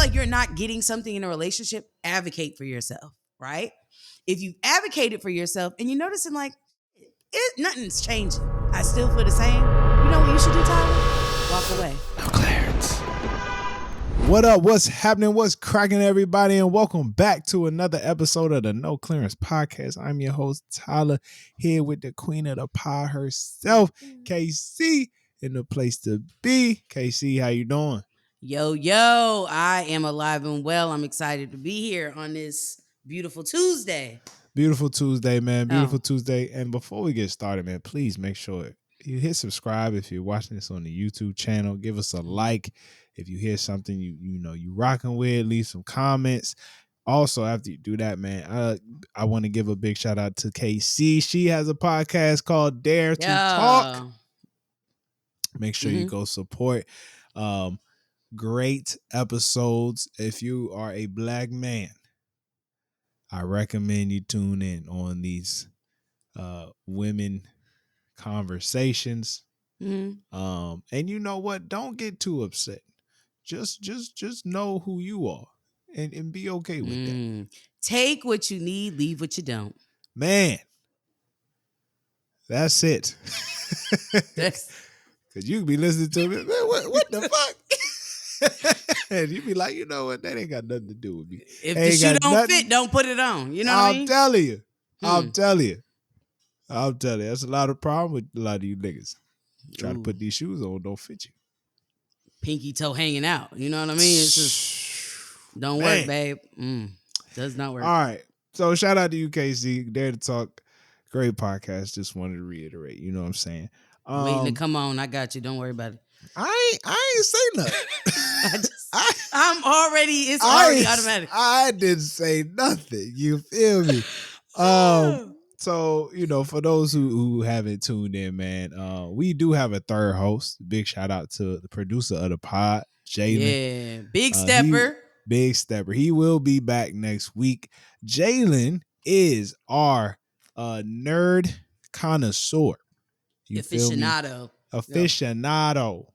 like you're not getting something in a relationship, advocate for yourself, right? If you advocated for yourself and you're noticing like nothing's changing, I still feel the same. You know what you should do, Tyler? Walk away. No clearance. What up? What's happening? What's cracking, everybody? And welcome back to another episode of the No Clearance Podcast. I'm your host, Tyler, here with the queen of the pod herself, KC, in the place to be. KC, how you doing? Yo, I am alive and well. I'm excited to be here on this beautiful Tuesday. Beautiful Tuesday, man. Beautiful Tuesday. And before we get started, man, please make sure you hit subscribe if you're watching this on the YouTube channel. Give us a like. If you hear something you rocking with, leave some comments. Also, after you do that, man, I want to give a big shout out to KC. She has a podcast called Dare to Talk. Make sure you go support. Great episodes. If you are a black man, I recommend you tune in on these women conversations. And you know what? Don't get too upset. Just know who you are and be okay with that. Take what you need, leave what you don't. Man, that's it. Because you be listening to me, man, what the fuck? And you be like, you know what? That ain't got nothing to do with me. If the shoe don't fit, don't put it on. You know what I mean? I'm telling you. I'm telling you. That's a lot of problem with a lot of you niggas. Try to put these shoes on, don't fit you. Pinky toe hanging out. You know what I mean? It's just don't work, babe. Does not work. All right. So shout out to you, KC. Dare to Talk. Great podcast. Just wanted to reiterate. You know what I'm saying? Waiting to come on. I got you. Don't worry about it. I ain't say nothing. I'm already. It's already automatic. I didn't say nothing. You feel me? So, for those who haven't tuned in, man, we do have a third host. Big shout out to the producer of the pod, Jalen. Yeah, big stepper. Big stepper. He will be back next week. Jalen is our nerd connoisseur. Aficionado. Aficionado.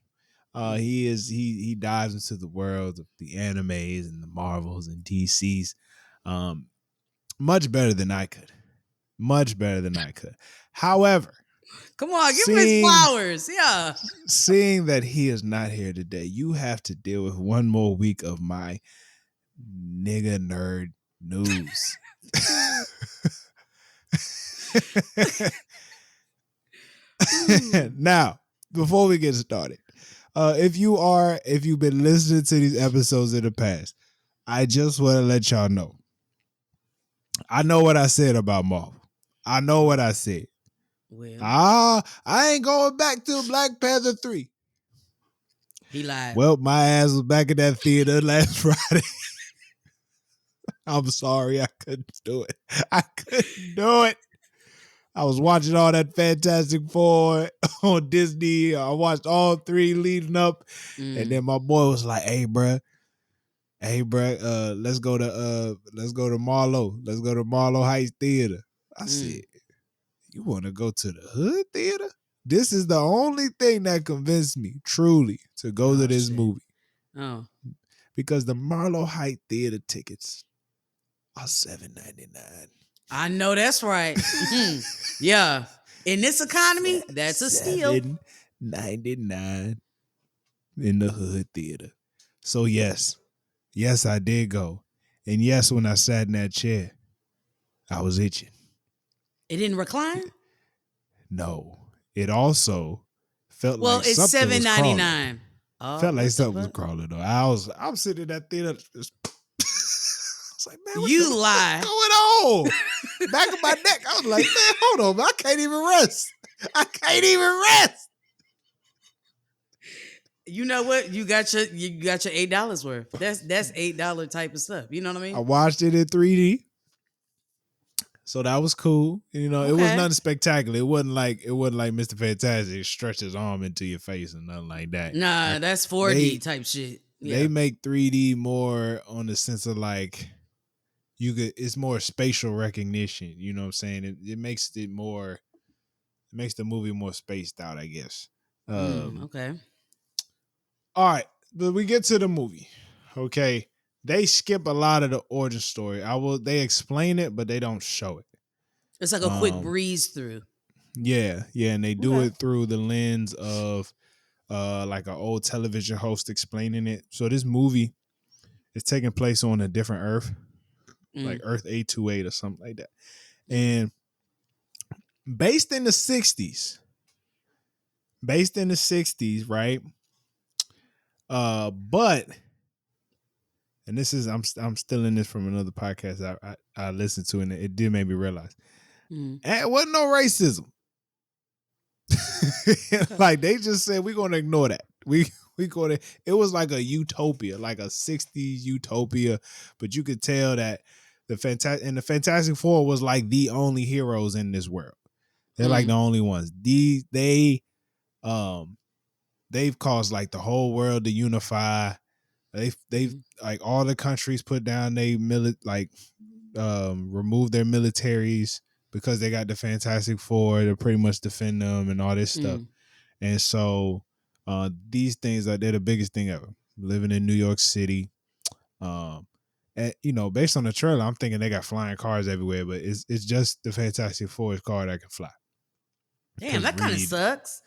He dives into the world of the animes and the Marvels and DCs much better than I could. However, come on, give him his flowers. Yeah. Seeing that he is not here today, you have to deal with one more week of my nigga nerd news. Now, before we get started, if you've been listening to these episodes in the past, I just want to let y'all know. I know what I said about Marvel. I know what I said. Well, I ain't going back to Black Panther 3. He lied. Well, my ass was back in that theater last Friday. I'm sorry, I couldn't do it. I was watching all that Fantastic Four on Disney. I watched all three leading up. And then my boy was like, hey, bruh, let's go to Marlowe. Let's go to Marlowe Heights Theater. I said, you want to go to the Hood Theater? This is the only thing that convinced me, truly, to go to this movie. Oh. Because the Marlowe Heights Theater tickets are $7.99. I know that's right. Yeah. In this economy, that's a steal. $7.99 in the Hood Theater. So yes, I did go. And yes, when I sat in that chair, I was itching. It didn't recline? No. It also felt like it's something $7.99. Felt like something was crawling though. I'm sitting in that theater. I was like, man, you lie. What's going on? Back of my neck. I was like, man, hold on, man. I can't even rest. You know what? You got your $8 worth. That's $8 type of stuff. You know what I mean? I watched it in 3D. So that was cool. It was nothing spectacular. It wasn't like Mr. Fantastic stretch his arm into your face and nothing like that. Nah, that's 4D type shit. Yeah. They make 3D more on the sense of like it's more spatial recognition. You know what I'm saying? It makes the movie more spaced out, I guess. Okay. All right, but we get to the movie. Okay. they skip a lot of the origin story. They explain it, but they don't show it. It's like a quick breeze through. Yeah, and they do Okay. it through the lens of like an old television host explaining it. So this movie is taking place on a different Earth, like Earth 828 or something like that. And based in the 60s, right? But and this is I'm still in this from another podcast I listened to, and it did make me realize it wasn't no racism. Like they just said we're gonna ignore that. We gonna, it was like a utopia, like a 60s utopia, but you could tell that the Fantastic Four was like the only heroes in this world. They're like the only ones. They've caused like the whole world to unify. They've like all the countries put down they remove their militaries because they got the Fantastic Four to pretty much defend them and all this stuff. And so these things they're the biggest thing ever. Living in New York City. And, you know, based on the trailer, I'm thinking they got flying cars everywhere, but it's just the Fantastic Four's car that can fly. Damn, that kind of sucks.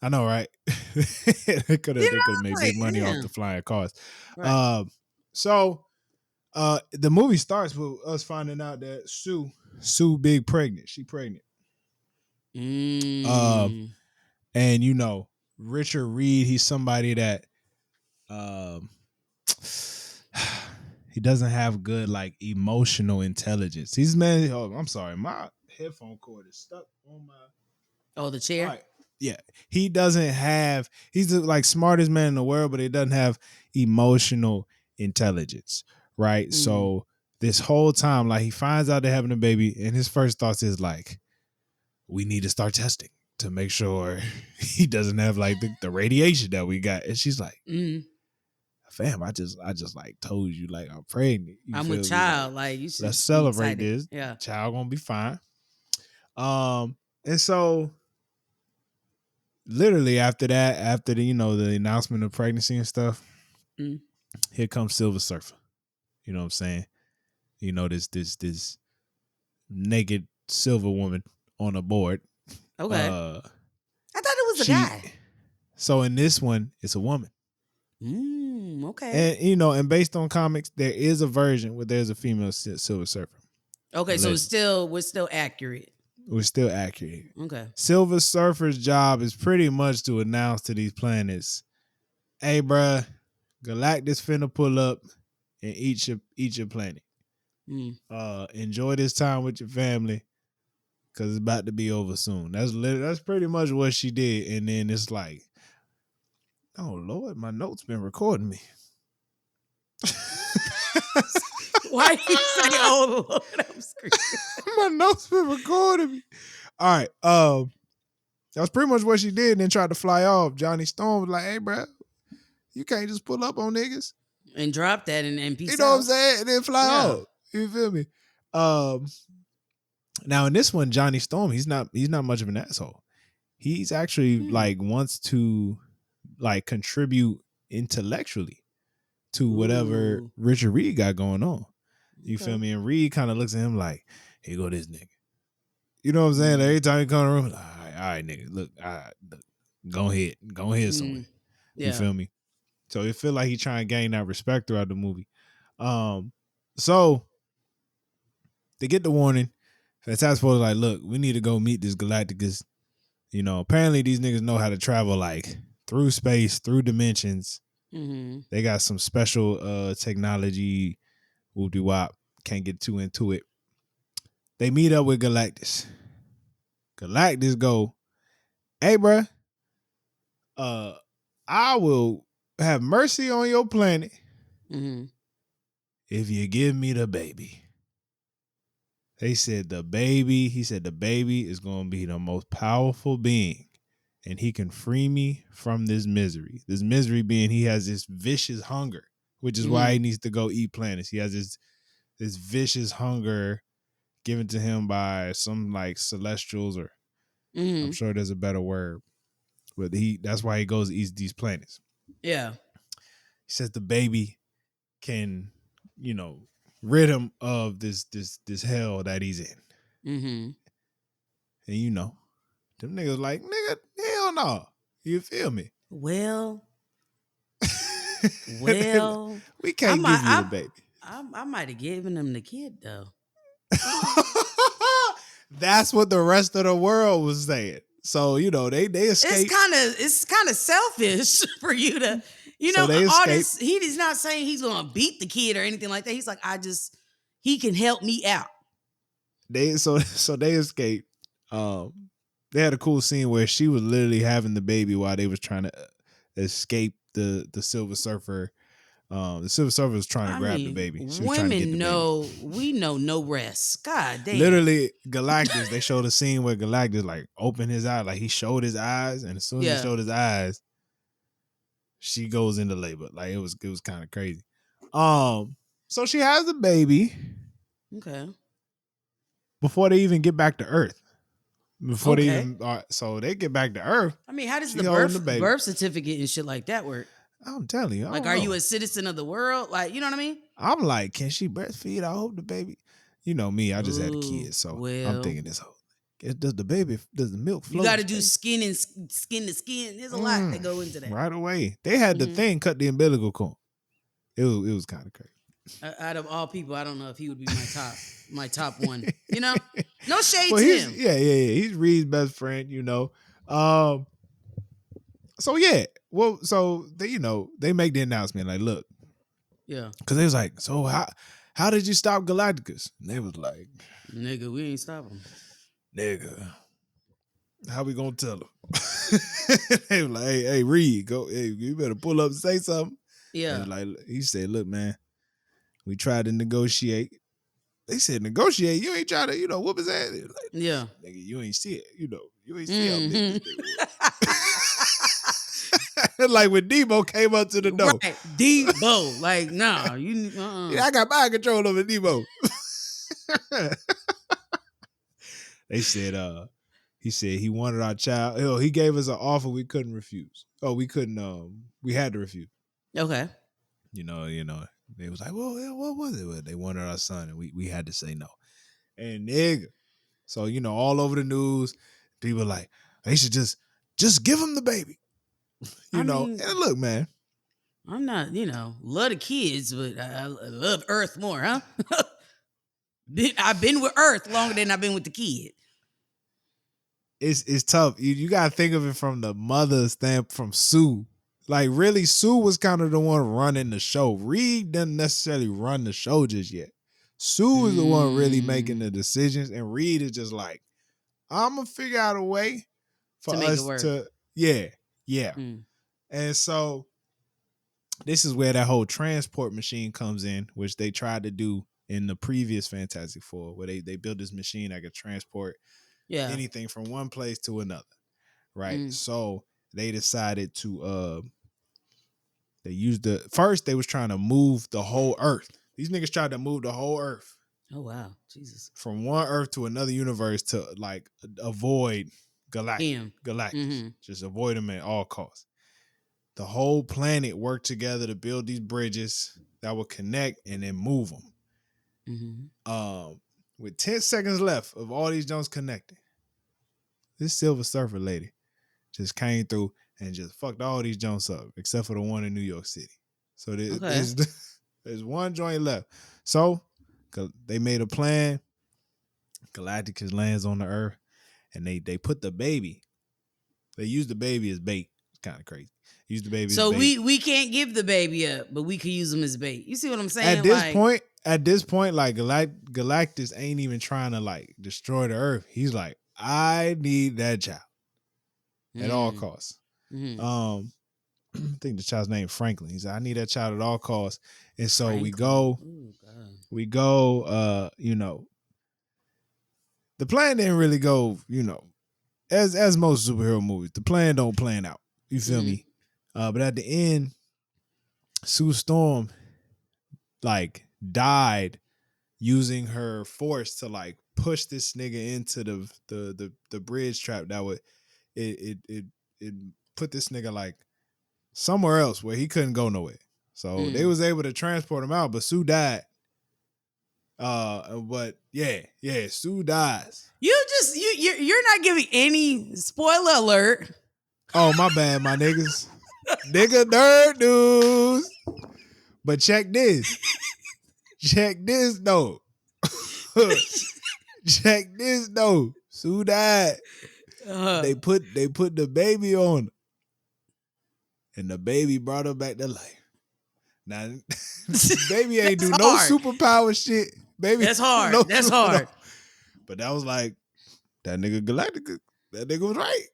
I know, right? They could have made big money off the flying cars. Right. So the movie starts with us finding out that Sue big pregnant. She pregnant. And you know, Richard Reed, he's somebody that he doesn't have good like emotional intelligence. He's man. Oh, I'm sorry, my headphone cord is stuck on my. Oh, the chair. Right. Yeah, he doesn't have. He's the like smartest man in the world, but he doesn't have emotional intelligence. Right. So this whole time, like he finds out they're having a baby, and his first thoughts is like, we need to start testing to make sure he doesn't have like the radiation that we got. And she's like, fam, I just like told you like I'm pregnant. I'm with child. Like you should let's celebrate excited. this. Yeah, child gonna be fine. And so literally after that, after the the announcement of pregnancy and stuff, here comes Silver Surfer. You know what I'm saying? You know this naked silver woman on a board. Okay. I thought it was a guy. So in this one, it's a woman. Okay. And and based on comics, there is a version where there's a female Silver Surfer. Okay, so we're still accurate. We're still accurate. Okay. Silver Surfer's job is pretty much to announce to these planets, "Hey, bruh, Galactus finna pull up and eat your planet. Enjoy this time with your family, cause it's about to be over soon." That's pretty much what she did, and then it's like, oh Lord, my notes been recording me. Why you say, "Oh Lord"? I'm screaming. My notes been recording me. All right, that was pretty much what she did, and then tried to fly off. Johnny Storm was like, "Hey, bro, you can't just pull up on niggas and drop that and peace out." You know what I'm saying? And then fly off. You feel me? Now in this one, Johnny Storm, he's not much of an asshole. He's actually like wants to like contribute intellectually to whatever Richard Reed got going on. You feel me? And Reed kind of looks at him like, "Here go this nigga." You know what I'm saying? Every time he come in the room, like, all right, nigga, look, go ahead somewhere. You feel me? So it feel like he trying to gain that respect throughout the movie. So they get the warning. Fantastic Four is like, look, we need to go meet this Galacticus. You know, apparently these niggas know how to travel like through space, through dimensions. They got some special technology. Whoop-de-wop. Can't get too into it. They meet up with Galactus. Galactus go, "Hey, bruh, I will have mercy on your planet if you give me the baby." He said the baby is going to be the most powerful being, and he can free me from this misery. This misery being he has this vicious hunger, which is why he needs to go eat planets. He has this vicious hunger given to him by some like celestials, or I'm sure there's a better word, but that's why he goes eat these planets. Yeah. He says the baby can rid him of this hell that he's in. Mm-hmm. And them niggas like, nigga, hell no. You feel me? Well, we I can't might, give you the baby. I might have given him the kid though. That's what the rest of the world was saying. So they escaped. It's kind of selfish for you to, So they all escaped. this. He's not saying he's gonna beat the kid or anything like that. He's like, he can help me out. So they escaped. They had a cool scene where she was literally having the baby while they was trying to escape the Silver Surfer. The Silver Surfer was trying to grab the baby. She was trying to get the baby. We know no rest. God damn. Literally, Galactus, they showed a scene where Galactus like opened his eye, like he showed his eyes, and as soon as he showed his eyes, she goes into labor. Like it was kind of crazy. So she has the baby. Okay. Before they even get back to Earth. So they get back to Earth. I mean, how does the birth certificate and shit like that work? I'm telling you. Like, are you a citizen of the world? Like, you know what I mean? I'm like, can she breastfeed? I hope the baby. You know me, I just had a kid, so I'm thinking this whole. Does the milk flow? You got to do skin to skin. There's a lot that go into that. Right away. They had the thing cut the umbilical cord. It was kind of crazy. Out of all people, I don't know if he would be my top one. No shade to him. Yeah. He's Reed's best friend. So yeah. Well, so they make the announcement like, look. Yeah. Because they was like, so how did you stop Galacticus? And they was like, nigga, we ain't stop him. Nigga, how we gonna tell him? They was like, hey, Reed, go. Hey, you better pull up and say something. Yeah. And he said, look, man, we tried to negotiate. They said, negotiate? You ain't trying to, whoop his ass. Like, yeah. Nigga, you ain't see it. You ain't see how big this was. Like when Debo came up to the door. Right. Debo. Like, nah. Yeah, I got mind control over Debo. They said, he said he wanted our child. He gave us an offer we couldn't refuse. Oh, we couldn't, we had to refuse. Okay. They was like, well, what was it? Well, they wanted our son, and we had to say no. And nigga, so all over the news, people like they should just give him the baby. And look, man, I'm not, love the kids, but I love Earth more, huh? I've been with Earth longer than I've been with the kid. It's tough. You gotta think of it from the mother's standpoint, from Sue. Like, really, Sue was kind of the one running the show. Reed doesn't necessarily run the show just yet. Sue is the one really making the decisions, and Reed is just like, I'm going to figure out a way for us to, yeah. And so this is where that whole transport machine comes in, which they tried to do in the previous Fantastic Four, where they built this machine that could transport anything from one place to another, right? So they decided to first they was trying to move the whole Earth. These niggas tried to move the whole Earth. Oh wow, Jesus! From one Earth to another universe to like avoid Galactus. Just avoid him at all costs. The whole planet worked together to build these bridges that would connect and then move them. With 10 seconds left of all these Jones connecting, this Silver Surfer lady just came through and just fucked all these Jones up, except for the one in New York City. So there's one joint left. So they made a plan. Galacticus lands on the Earth, and they put the baby. They used the baby as bait. It's kind of crazy. Use the baby. So we can't give the baby up, but we could use him as bait. You see what I'm saying? At this point, like Galactus ain't even trying to like destroy the Earth. He's like, I need that child at all costs. I think the child's name Franklin. He said, I need that child at all costs. And so we go, the plan didn't really go, as most superhero movies, the plan don't plan out. You feel me? But at the end, Sue Storm like died using her force to like push this nigga into the bridge trap that would it put this nigga like somewhere else where he couldn't go nowhere. So they was able to transport him out, but Sue died But yeah, Sue dies. You're not giving any spoiler alert. Oh, my bad, my niggas. Nigga nerd news. But check this. Check this though. Check this though. Sue died. They put the baby on her. And the baby brought her back to life. Now, baby ain't do no superpower shit. Baby, that's hard. No that's hard. But that was like, that nigga Galactica, that nigga was right.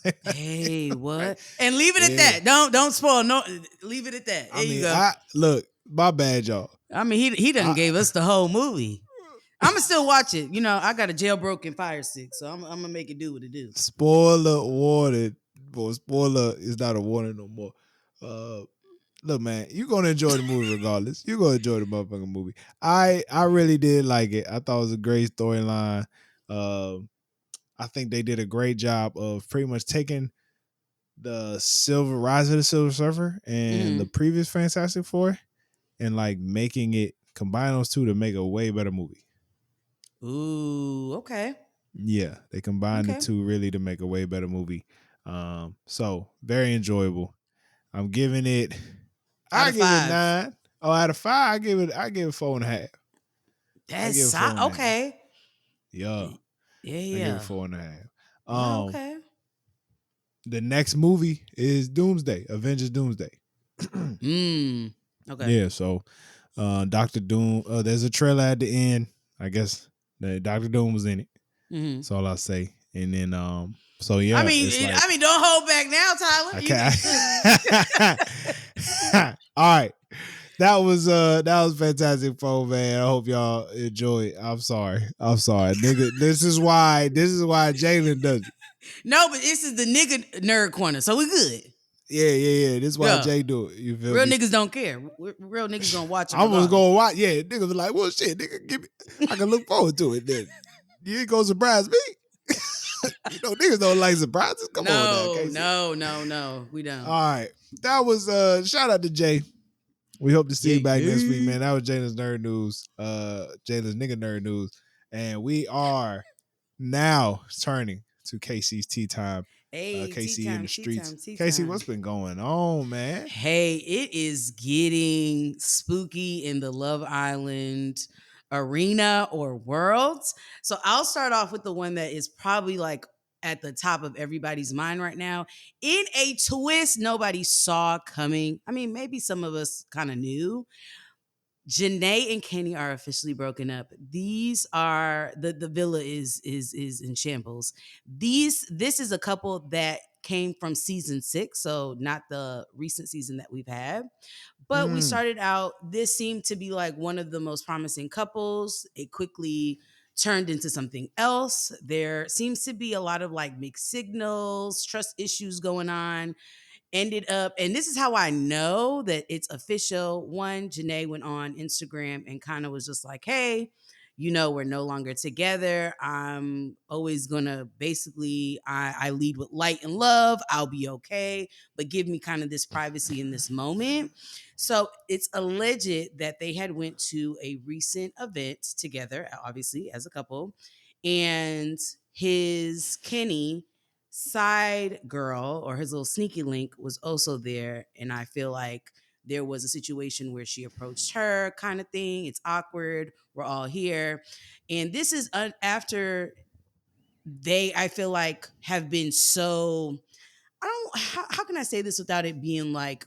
Like, hey, what? Right. And leave it at that. Don't spoil. No, leave it at that. There you go. Look, my bad, y'all. I mean, he done gave us the whole movie. I'm gonna still watch it. You know, I got a jailbroken Fire Stick, so I'm gonna make it do what it do. Spoiler warning. Boy, spoiler is not a warning no more. Look, man, you're gonna enjoy the movie regardless. You're gonna enjoy the motherfucking movie. I really did like it. I thought it was a great storyline. I think they did a great job of pretty much taking the Rise of the Silver Surfer and the previous Fantastic Four and like making it, combine those two to make a way better movie. Ooh, okay. Yeah, they combined the two really to make a way better movie. So very enjoyable. I'm giving it. I give it 9. Oh, out of 5, I give it 4.5. That's okay. Yeah. Yeah. I give it 4.5. Okay. The next movie is Doomsday, Avengers Doomsday. Okay. Yeah, so Dr. Doom, there's a trailer at the end. I guess Dr. Doom was in it. That's all I say. And then so yeah. I mean, don't hold back now, Tyler. Okay. All right. That was Fantastic Four, man. I hope y'all enjoy it. I'm sorry, nigga. This is why Jalen does it. No, but this is the nigga nerd corner, so we good. Yeah. This is why Jay do it. You feel real me? Niggas don't care. Real niggas gonna watch it. I was gonna watch. Yeah, niggas was like, well, shit, nigga, give me. I can look forward to it. Then you ain't gonna surprise me. You know, niggas don't like surprises. Come on now, Casey. No, we don't. All right, that was shout out to Jay. We hope to see you back next week, man. That was Jalen's nerd news. Jalen's nigga nerd news, and we are now turning to Casey's tea time. Hey, Casey tea time, in the streets. Tea Casey, time. what's been going on, man? Hey, it is getting spooky in the Love Island arena or world. So I'll start off with the one that is probably like at the top of everybody's mind right now. In a twist nobody saw coming. I mean, maybe some of us kind of knew. Janae and Kenny are officially broken up. These are the villa is in shambles. This is a couple that came from season 6, so not the recent season that we've had. But we started out, this seemed to be like one of the most promising couples. It quickly turned into something else. There seems to be a lot of like mixed signals, trust issues going on. Ended up, and this is how I know that it's official. One, Janae went on Instagram and kind of was just like, hey, you know, we're no longer together. I'm always gonna basically, I lead with light and love. I'll be okay, but give me kind of this privacy in this moment. So it's alleged that they had went to a recent event together, obviously as a couple, and his Kenny side girl or his little sneaky link was also there. And I feel like there was a situation where she approached her kind of thing. It's awkward. We're all here. And this is after they, I feel like, have been so, how can I say this without it being like,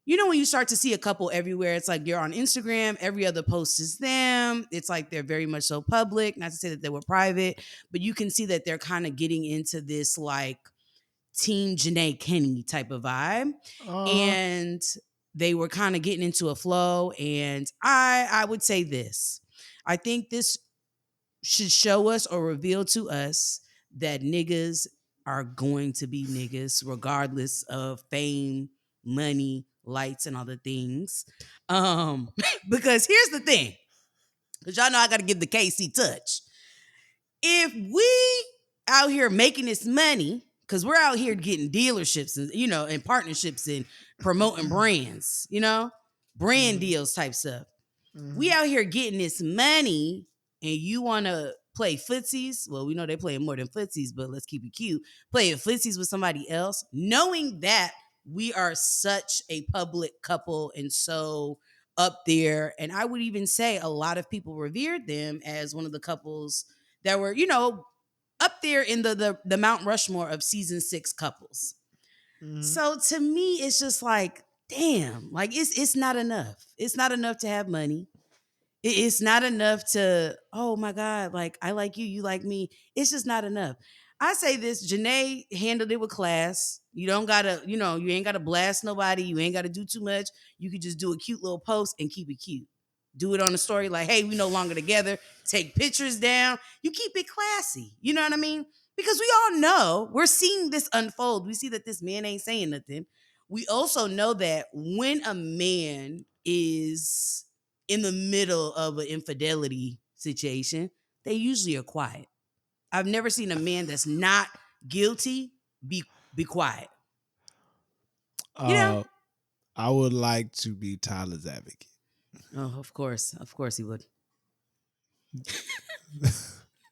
you know, when you start to see a couple everywhere, it's like you're on Instagram, every other post is them. It's like they're very much so public. Not to say that they were private, but you can see that they're kind of getting into this like Team Janae Kenny type of vibe. And they were kind of getting into a flow. And I would say this. I think this should show us or reveal to us that niggas are going to be niggas regardless of fame, money, lights, and other things. Because here's the thing, because y'all know I got to give the KC touch. If we out here making this money, because we're out here getting dealerships and, you know, and partnerships and promoting brands, you know, brand deals type stuff. We Mhm. out here getting this money and you want to play footsies. Well, we know they're playing more than footsies, but let's keep it cute. Playing footsies with somebody else, knowing that we are such a public couple and so up there. And I would even say a lot of people revered them as one of the couples that were, up there in the Mount Rushmore of season 6 couples. Mhm. So to me, it's just like, damn, like it's not enough. It's not enough to have money. It's not enough to, oh my God, like I like you, you like me. It's just not enough. I say this, Janae handled it with class. You don't gotta, you ain't gotta blast nobody. You ain't gotta do too much. You could just do a cute little post and keep it cute. Do it on a story like, hey, we no longer together. Take pictures down. You keep it classy. You know what I mean? Because we all know we're seeing this unfold. We see that this man ain't saying nothing. We also know that when a man is in the middle of an infidelity situation, they usually are quiet. I've never seen a man that's not guilty be quiet. You know? Uh, I would like to be Tyler's advocate. Oh, of course he would.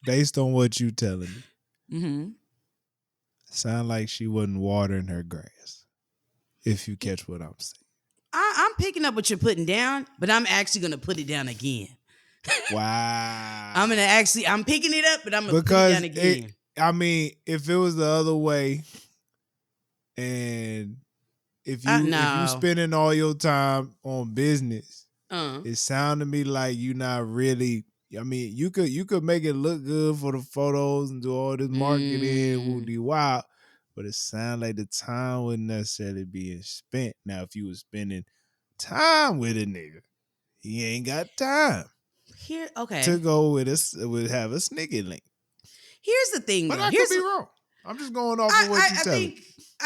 Based on what you telling me, Mm-hmm. sound like she wasn't watering her grass. If you catch what I'm saying. I'm picking up what you're putting down, but I'm actually gonna put it down again. Wow. I'm picking it up, but I'm gonna put it down Because again. I mean, if it was the other way, and if you No. spending all your time on business, Uh. it sounded to me like you not really. I mean, you could make it look good for the photos and do all this marketing, Mm. woody wow, but it sounds like the time wouldn't necessarily being spent. Now, if you was spending time with a nigga, he ain't got time Here, to okay. go with us would have a sneaky link. Here's the thing, But though. I could be wrong. I'm just going off of what you I telling.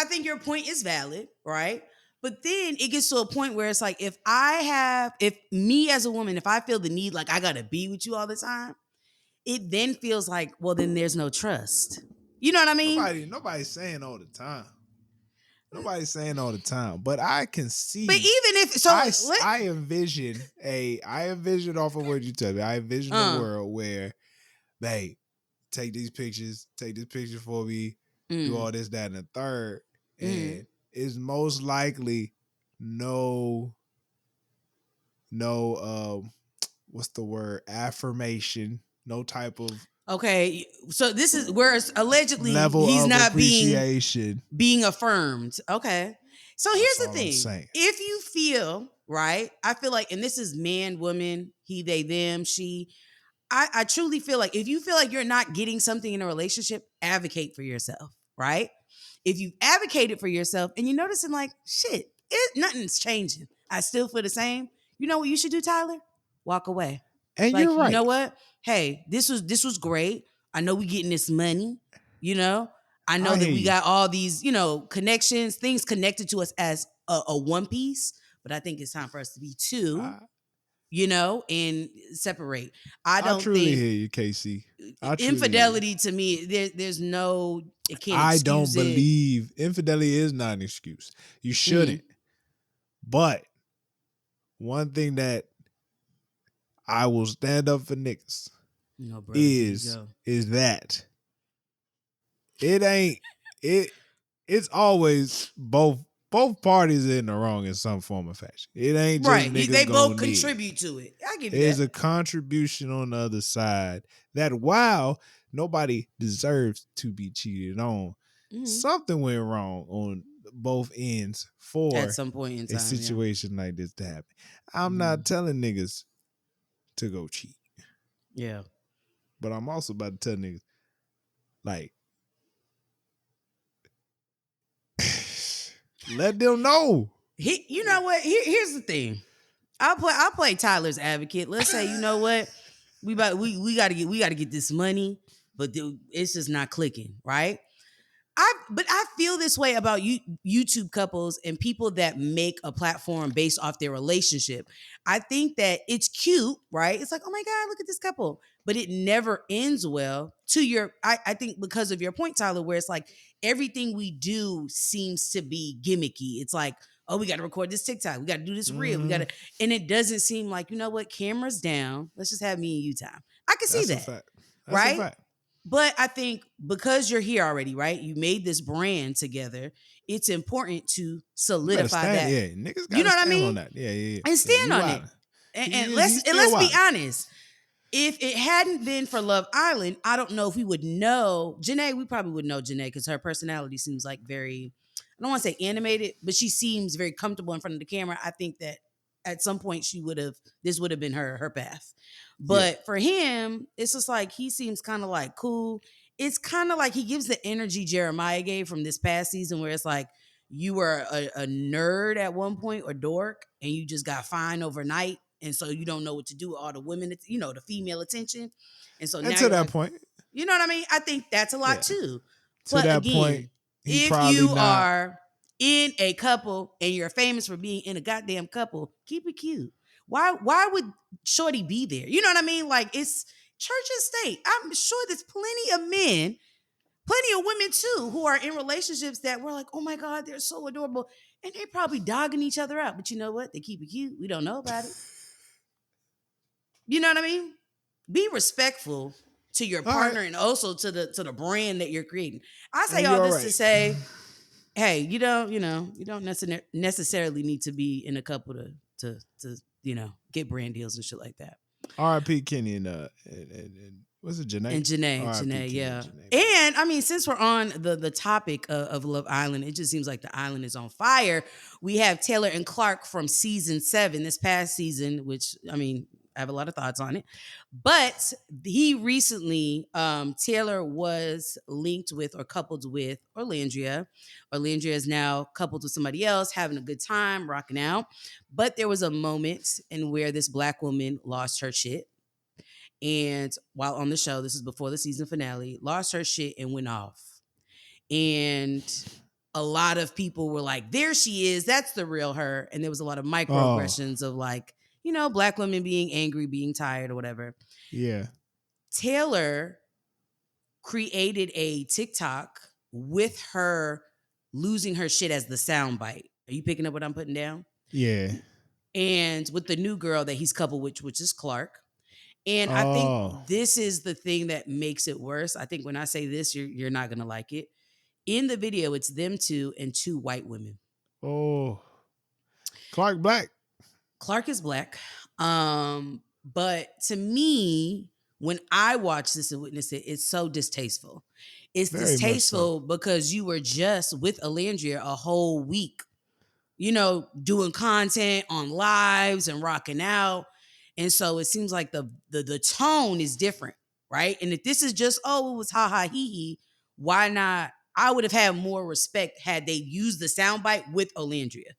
think your point is valid, right? But then it gets to a point where it's like, if me as a woman, if I feel the need, like I gotta be with you all the time, it then feels like, well, then there's no trust. You know what I mean? Nobody's saying all the time. Nobody's saying all the time, but I can But see. even if so, I envision off of what you tell me. I envision a uh, world where, babe, take these pictures, take this picture for me, do mm, all this, that, and the third, mm, and it's most likely no, what's the word? Affirmation, no type of okay. So this is where allegedly level he's of not appreciation. being affirmed. Okay. So here's That's the all I'm thing. saying. If you feel, right, I feel like, and this is man, woman, he, they, them, she, I truly feel like if you feel like you're not getting something in a relationship, advocate for yourself, right? If you advocated for yourself and you're noticing like, shit, nothing's changing. I still feel the same. You know what you should do, Tyler? Walk away. And you're Like, you right. know what? Hey, this was great. I know we getting this money, you know? I know I that hear we you. got all these, connections, things connected to us as a one piece, but I think it's time for us to be two, I, and separate. I I don't truly think hear you, Casey. I truly hear you. infidelity to me, there's no, it can't I don't excuse it. believe infidelity is not an excuse. You Mm. shouldn't. But one thing that I will stand up for niggas No, brother, here you is go. is that it ain't it it's always both parties in the wrong in some form of fashion. It ain't just Right. They niggas both gonna need. contribute to it. I give you There's that. a contribution on the other side that while nobody deserves to be cheated on, Mhm. something went wrong on both ends At for some point in a time, yeah. situation like this to happen. I'm Mhm. not telling niggas to go cheat, Yeah. but I'm also about to tell niggas like let them know. You know what? Here's the thing. I'll play Tyler's advocate. Let's say, you know what? We gotta get this money, but it's just not clicking, right? But I feel this way about YouTube couples and people that make a platform based off their relationship. I think that it's cute, right? It's like, oh my God, look at this couple. But it never ends well I think because of your point, Tyler, where it's like everything we do seems to be gimmicky. It's like, oh, we got to record this TikTok. We got to do this reel. We got Mm-hmm. to, and it doesn't seem like, you know what, cameras down. Let's just have me and you time. I can see That's a that, fact. That's a right? fact. But I think because you're here already, right? You made this brand together. It's important to You better solidify stand. that. Yeah, niggas You gotta know what I stand on mean? that. Yeah. And Yeah, stand you on it. wildin'. And, He and is. He's let's and still let's be wildin'. honest. If it hadn't been for Love Island, I don't know if we would know Janae. We probably would know Janae because her personality seems like very, I don't want to say animated, but she seems very comfortable in front of the camera. I think that at some point this would have been her path. Yeah. But for him, it's just like he seems kind of like cool. It's kind of like he gives the energy Jeremiah gave from this past season, where it's like you were a nerd at one point or dork, and you just got fine overnight, and so you don't know what to do with all the women, the female attention, and so And now to you're that like, point, you know what I mean? I think that's a lot yeah. too. To But that point, again, he if probably you not. are in a couple and you're famous for being in a goddamn couple, keep it cute. Why would Shorty be there? You know what I mean? Like, it's church and state. I'm sure there's plenty of men, plenty of women too, who are in relationships that we're like, oh my God, they're so adorable. And they probably dogging each other out. But you know what? They keep it cute. We don't know about it. You know what I mean? Be respectful to your All right. partner and also to the brand that you're creating. I say And all you're this to right. say, hey, you don't necessarily need to be in a couple to get brand deals and shit like that. R.I.P. Kenny and what's it, Janae? And R.I.P. Janae, Kenny and yeah. Janae, man. And I mean, since we're on the topic of Love Island, it just seems like the island is on fire. We have Taylor and Clark from season 7, this past season, which, I mean, I have a lot of thoughts on it. But he recently, Taylor was linked with or coupled with Orlandria. Orlandria is now coupled with somebody else, having a good time, rocking out. But there was a moment in where this Black woman lost her shit. And while on the show, this is before the season finale, lost her shit and went off. And a lot of people were like, there she is. That's the real her. And there was a lot of microaggressions of like, Black women being angry, being tired or whatever. Yeah. Taylor created a TikTok with her losing her shit as the soundbite. Are you picking up what I'm putting down? Yeah. And with the new girl that he's coupled with, which is Clark. And I think this is the thing that makes it worse. I think when I say this, you're not going to like it. In the video, it's them two and 2 white women. Oh. Clark Black. Clark is Black. But to me, when I watch this and witness it, it's so distasteful. It's Very distasteful because you were just with Alandria a whole week, doing content on lives and rocking out. And so it seems like the tone is different, right? And if this is just, oh, it was ha ha hee hee, why not? I would have had more respect had they used the soundbite with Olandria.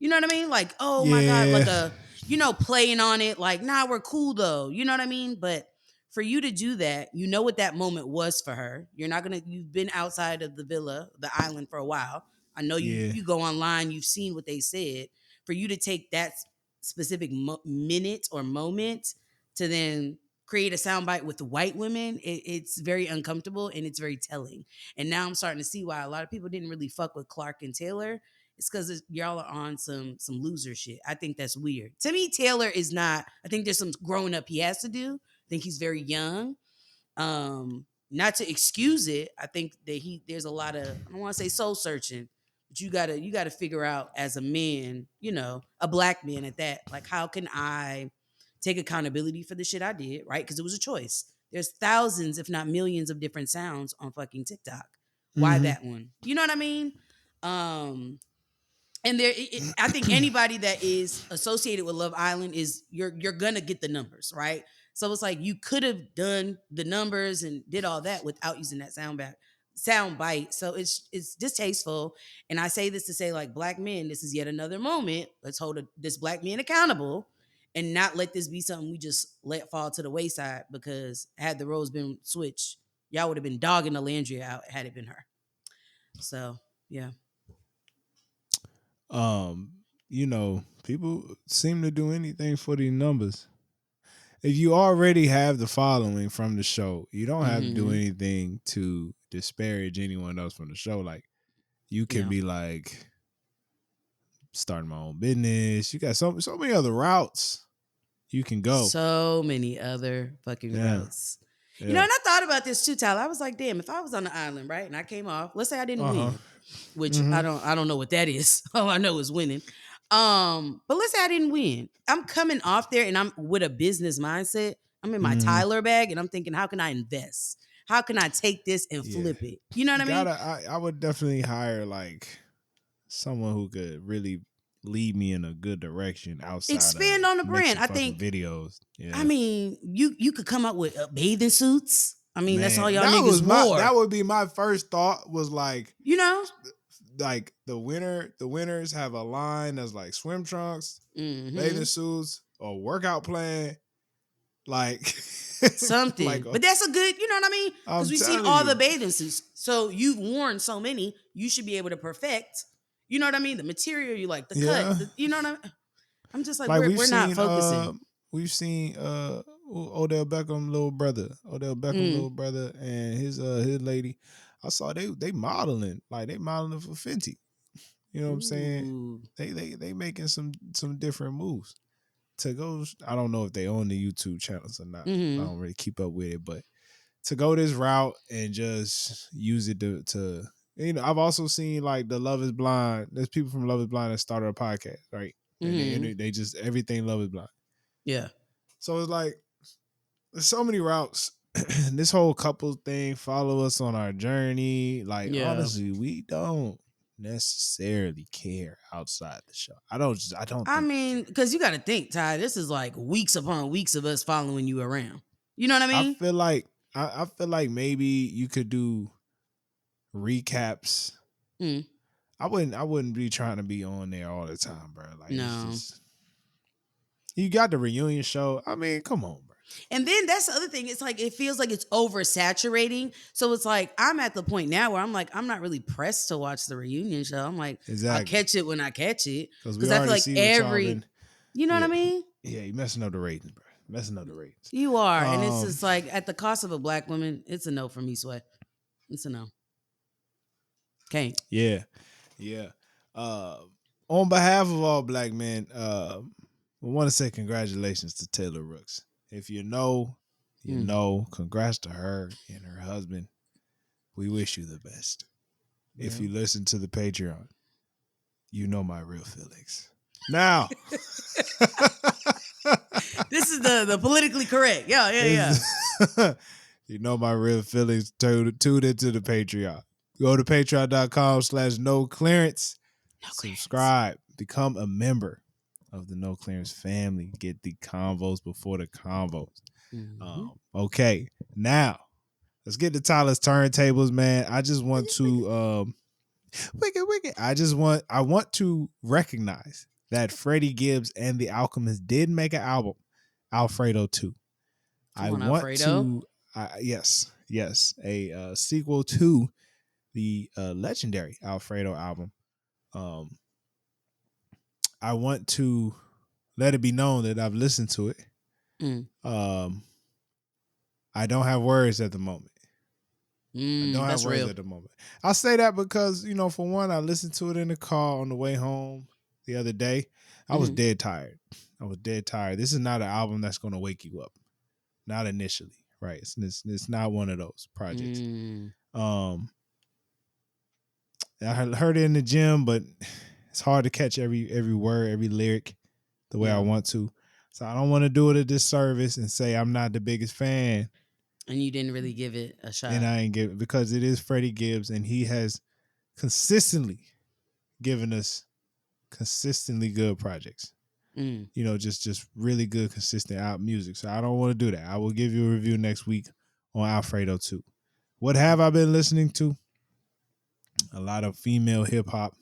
You know what I mean? Like, oh my God, like playing on it, like, nah, we're cool though. You know what I mean? But for you to do that, you know what that moment was for her. You've been outside of the villa, the island for a while. I know you go online, you've seen what they said. For you to take that specific minute or moment to then create a soundbite with the white women, it's very uncomfortable and it's very telling. And now I'm starting to see why a lot of people didn't really fuck with Clark and Taylor. It's because y'all are on some loser shit. I think that's weird. To me, Taylor is not. I think there's some growing up he has to do. I think he's very young. Not to excuse it. I think that there's a lot of, I don't want to say soul searching, but you gotta figure out as a man, a Black man at that, like, how can I take accountability for the shit I did, right? Because it was a choice. There's thousands, if not millions, of different sounds on fucking TikTok. Why that one? You know what I mean? And I think anybody that is associated with Love Island is you're gonna get the numbers, right? So it's like you could have done the numbers and did all that without using that sound bite. So it's distasteful. And I say this to say, like, Black men, this is yet another moment. Let's hold this Black man accountable and not let this be something we just let fall to the wayside, because had the roles been switched, y'all would have been dogging Alandria out had it been her. So yeah. People seem to do anything for these numbers. If you already have the following from the show, you don't have to do anything to disparage anyone else from the show. Like, you can be like, starting my own business. You got so many other routes you can go. So many other fucking routes. You know, and I thought about this too, Tyler. I was like, damn, if I was on the island, right, and I came off, let's say I didn't win, which I don't know what that is. All I know is winning. But let's say I didn't win. I'm coming off there and I'm with a business mindset. I'm in my Tyler bag and I'm thinking, how can I invest? How can I take this and flip it? You know what I mean? I would definitely hire like someone who could really lead me in a good direction outside expand of on the brand. I think videos. Yeah. I mean, you could come up with bathing suits. I mean, that's all y'all that niggas wore. That would be my first thought was like, you know, like the winners have a line that's like swim trunks, bathing suits, a workout plan, like something. Like but that's a good, you know what I mean? Because we've seen all the bathing suits. So you've worn so many, you should be able to perfect. You know what I mean? The material you like, the cut. You know what I mean? I'm just like we're not focusing. We've seen Odell Beckham little brother, and his lady. I saw they modeling, like they modeling for Fenty. You know what I'm saying? They making some different moves to go. I don't know if they own the YouTube channels or not. I don't really keep up with it, but to go this route and just use it to you know, I've also seen like the Love Is Blind. There's people from Love Is Blind that started a podcast, right? And they just everything Love Is Blind. Yeah. So it's like there's so many routes. This whole couple thing, follow us on our journey. Like honestly, we don't necessarily care outside the show. I don't. I mean, because you got to think, Ty. This is like weeks upon weeks of us following you around. You know what I mean? I feel like maybe you could do recaps. I wouldn't be trying to be on there all the time, bro. Like no. You got the reunion show. I mean, come on, bro. And then that's the other thing. It's like it feels like it's oversaturating. So it's like I'm at the point now where I'm like I'm not really pressed to watch the reunion show. I'm like I catch it when I catch it because I feel like you know what I mean? Yeah, you messing up the ratings, bro. You are, and it's just like at the cost of a black woman, it's a no for me, Sway. It's a no. Can't. Yeah. On behalf of all black men, we want to say congratulations to Taylor Rooks. If you know, you know. Congrats to her and her husband. We wish you the best. Yeah. If you listen to the Patreon, you know my real feelings. Now, this is the politically correct. Yeah. You know my real feelings. Tune into the Patreon. Go to patreon.com/noclearance. Subscribe. Become a member of the No Clearance family. Get the convos before the convos. Okay, now let's get to Tyler's turntables, man. I just want to wicked. I want to recognize that Freddie Gibbs and the Alchemist did make an album, Alfredo 2. Yes, a sequel to the legendary Alfredo album. I want to let it be known that I've listened to it. I don't have words at the moment. At the moment. I'll say that because, you know, for one, I listened to it in the car on the way home the other day. I was dead tired. This is not an album that's going to wake you up. Not initially, right? It's not one of those projects. I heard it in the gym, but it's hard to catch every word, every lyric the way I want to. So I don't want to do it a disservice and say I'm not the biggest fan. And you didn't really give it a shot. And I ain't give it because it is Freddie Gibbs and he has consistently given us consistently good projects. You know, just really good, consistent out music. So I don't want to do that. I will give you a review next week on Alfredo 2. What have I been listening to? A lot of female hip hop.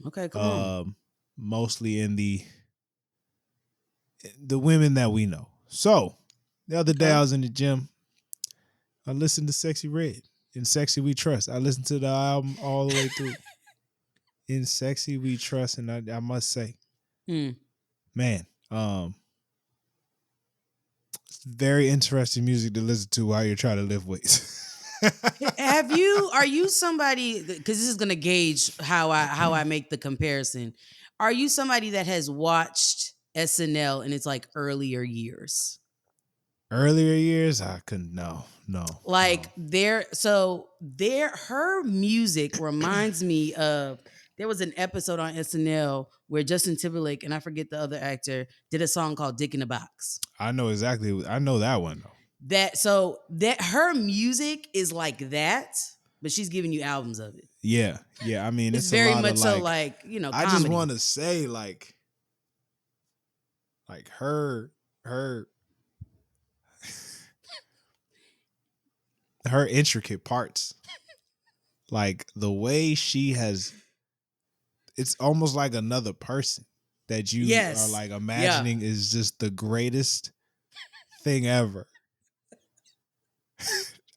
Okay, come on. Mostly in the women that we know. So the other day I was in the gym. I listened to Sexy Red. In Sexy We Trust. I listened to the album all the way through. In Sexy We Trust, and I must say, man, it's very interesting music to listen to while you're trying to lift weights. Are you somebody, because this is going to gauge how I make the comparison. Are you somebody that has watched SNL in its like earlier years? Earlier years, I couldn't. No. Like her music reminds me of, there was an episode on SNL where Justin Timberlake and I forget the other actor did a song called Dick in the Box. I know exactly. I know that one though. That her music is like that, but she's giving you albums of it. Yeah. I mean, It's it's a very lot much of so like. like, I just comedy. want to say like her her intricate parts, like the way she has. It's almost like another person that you are Yes. like Yeah. imagining is just the greatest thing ever.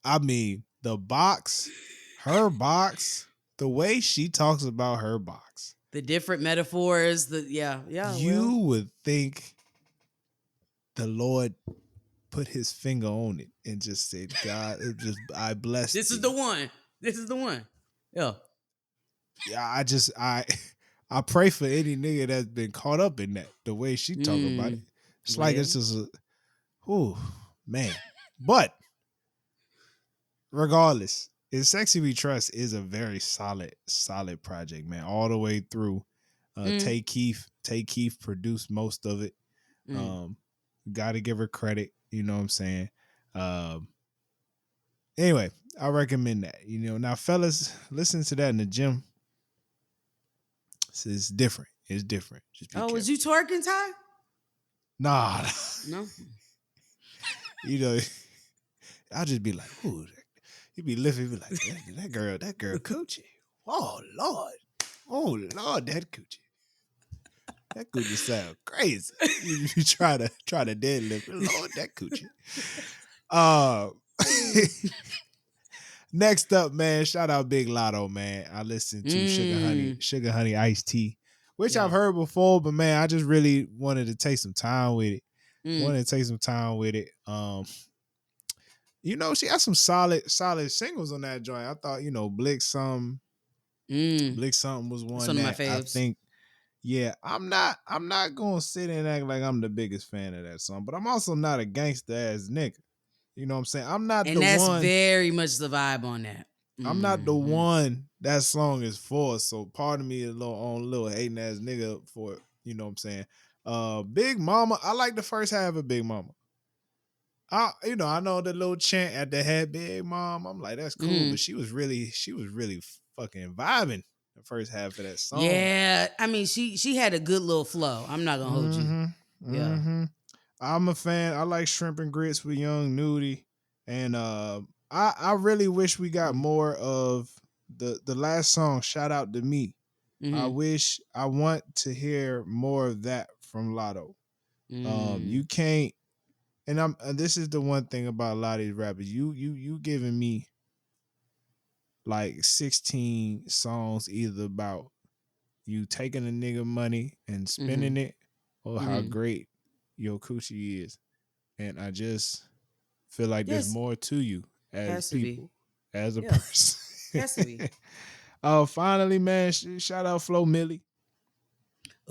I mean, her box, the way she talks about her box. The different metaphors, You would think the Lord put his finger on it and just said, God, I bless this thee. is the one. This is the one. Yeah. Yeah, I pray for any nigga that's been caught up in that. The way she talk about it, it's like it's just man. But regardless, In Sexy We Trust is a very solid project, man. All the way through. Tay Keith produced most of it. Got to give her credit. You know what I'm saying? Anyway, I recommend that. Now fellas, listen to that in the gym. It's different. It's different. Just be careful. Was you twerking, Ty? Nah. No. I'll just be like, ooh, you be lifting, be like, that girl coochie. Oh Lord, that coochie. That coochie sound crazy. You try to deadlift, Lord, that coochie. Next up, man, shout out Big Lotto, man. I listened to Sugar Honey Iced Tea, which I've heard before, but man, I just really wanted to take some time with it. She got some solid singles on that joint. I thought, Blick Something was one. That's one of my faves. I think, yeah, I'm not gonna sit and act like I'm the biggest fan of that song, but I'm also not a gangster ass nigga. You know what I'm saying? I'm not the one. And that's very much the vibe on that. I'm not the one that song is for. So part of me is a little hating ass nigga for it. You know what I'm saying? Big Mama, I like the first half of Big Mama. I know the little chant at the head, Big Mom. I'm like, that's cool, but she was really fucking vibing the first half of that song. Yeah, I mean, she had a good little flow. I'm not gonna hold you. Yeah, I'm a fan. I like Shrimp and Grits with Young Nudie, and I really wish we got more of the last song. Shout out to Me. I want to hear more of that from Lotto. You can't. And this is the one thing about a lot of these rappers. You giving me like 16 songs either about you taking a nigga money and spending it, or how great your coochie is. And I just feel like there's more to you as people, as a person. Has to be. Finally, man, shout out Flo Milli.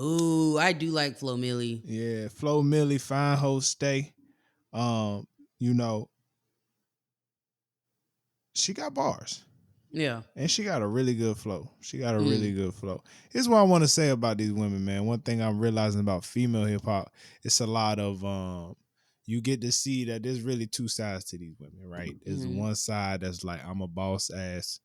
Ooh, I do like Flo Milli. Yeah, Flo Milli, fine hoe stay. She got bars. Yeah. And she got a really good flow. Here's what I want to say about these women, man. One thing I'm realizing about female hip hop, it's a lot of you get to see that there's really two sides to these women, right? There's one side that's like, I'm a boss ass.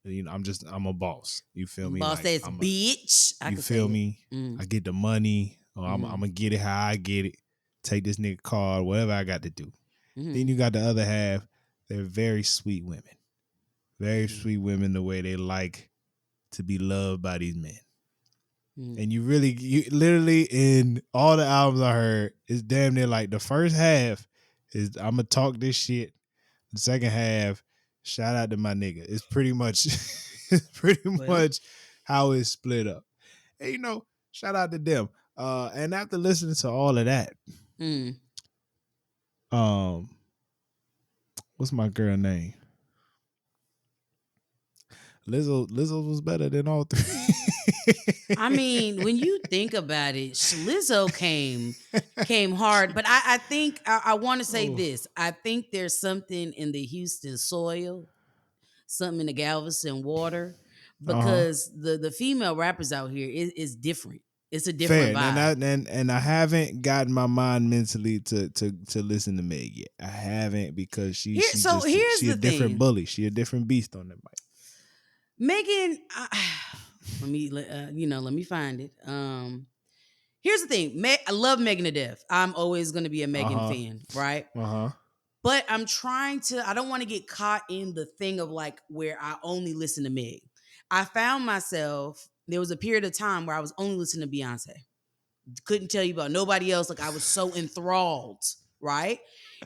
I'm a boss. You feel me? Boss ass bitch. You feel me? I get the money. Or I'm gonna get it how I get it. Take this nigga card, whatever I got to do. Then you got the other half. They're very sweet women. Very sweet women, the way they like to be loved by these men. And you literally in all the albums I heard, it's damn near like the first half is I'm gonna talk this shit. The second half, shout out to my nigga. It's pretty much much how it's split up. And shout out to them. And after listening to all of that, what's my girl name? Lizzo was better than all three. I mean, when you think about it, Lizzo came hard, but I think I want to say Oh, this. I think there's something in the Houston soil, something in the Galveston water, uh-huh. because the female rappers out here is different. It's a Fair. different And vibe. I haven't gotten my mind mentally to listen to Meg yet. I haven't because So here's she a the different thing, bully. She a different beast on the mic. Megan. Let me find it. Here's the thing, I love Megan to death. I'm always going to be a Megan Uh-huh. fan, right? Uh-huh. But I'm trying to, I don't want to get caught in the thing of like where I only listen to Meg. I found myself, there was a period of time where I was only listening to Beyonce. Couldn't tell you about nobody else. Like I was so enthralled, right?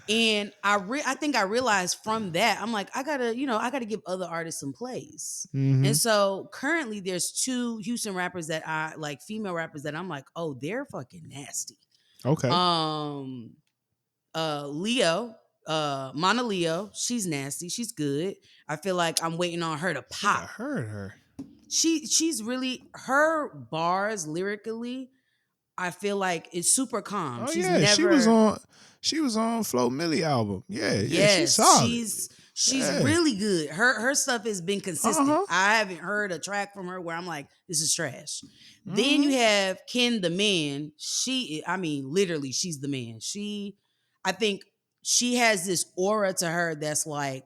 And I think I realized from that, I'm like, I gotta give other artists some plays. Mm-hmm. And so currently there's two Houston rappers that I like, female rappers that I'm like, oh, they're fucking nasty. Okay. Leo, Mana Leo, she's nasty. She's good. I feel like I'm waiting on her to I think I pop. heard her. She's really, her bars lyrically, I feel like it's super calm. Oh She's yeah, never, she was on Flo Milli album. Yeah, yeah, she's yes, solid. she's Yeah. really good. Her stuff has been consistent. Uh-huh. I haven't heard a track from her where I'm like, this is trash. Then Mm-hmm. you have Ken the Man. I mean, literally, she's the man. I think she has this aura to her that's like,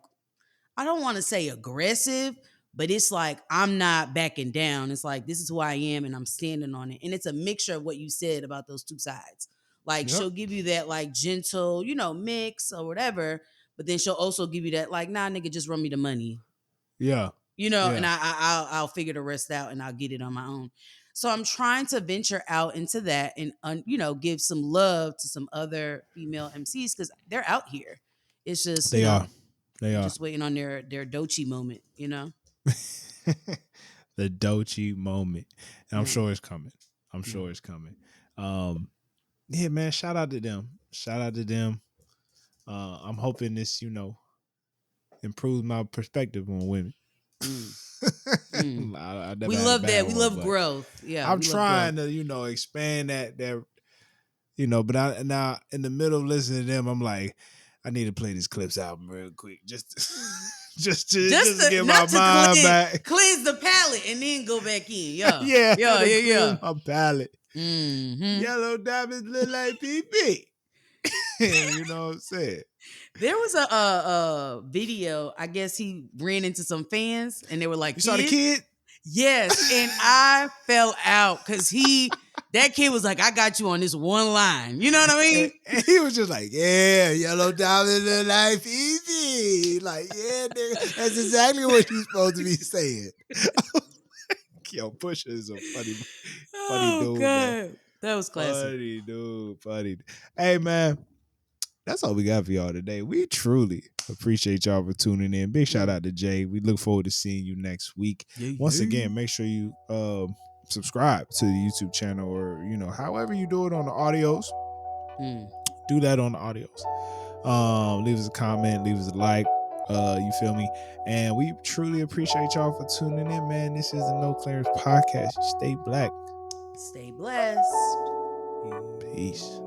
I don't want to say aggressive, but it's like I'm not backing down. It's like this is who I am and I'm standing on it. And it's a mixture of what you said about those two sides. Like Yep. she'll give you that like gentle, mix or whatever, but then she'll also give you that like, nah, nigga, just run me the money, Yeah. and Yeah. I'll figure the rest out and I'll get it on my own. So I'm trying to venture out into that and give some love to some other female MCs because they're out here. It's just They are. They are. just waiting on their Dochi moment. The Dochi moment. And I'm Yeah. sure it's coming. I'm Yeah. sure it's coming. Yeah, man, shout out to them. Shout out to them. I'm hoping this, improves my perspective on women. Mm. Mm. I never We had a love bad that. We one, love but growth. Yeah, I'm we love growth. trying to, expand that but now in the middle of listening to them, I'm like, I need to play this Clips album real quick. Just to get my mind back. Cleanse the palate and then go back in. Yeah. Yeah, Yeah. my palate. Mm-hmm. Yellow diamonds look like PP. You know what I'm saying? There was a video. I guess he ran into some fans and they were like, You saw the kid? Yes. And I fell out because that kid was like, I got you on this one line. You know what I mean? And he was just like, yeah, yellow diamonds look like PP. Like, yeah, nigga, that's exactly what you're supposed to be saying. Yo, Pusha is a funny dude, God. man. That was classic. Funny. Hey, man, that's all we got for y'all today. We truly appreciate y'all for tuning in. Big shout out to Jay. We look forward to seeing you next week. Once again, make sure you subscribe to the YouTube channel or, however you do it on the audios. Do that on the audios. Leave us a comment, leave us a like. You feel me? And we truly appreciate y'all for tuning in, man. This is the No Clearance Podcast. Stay black. Stay blessed. Peace.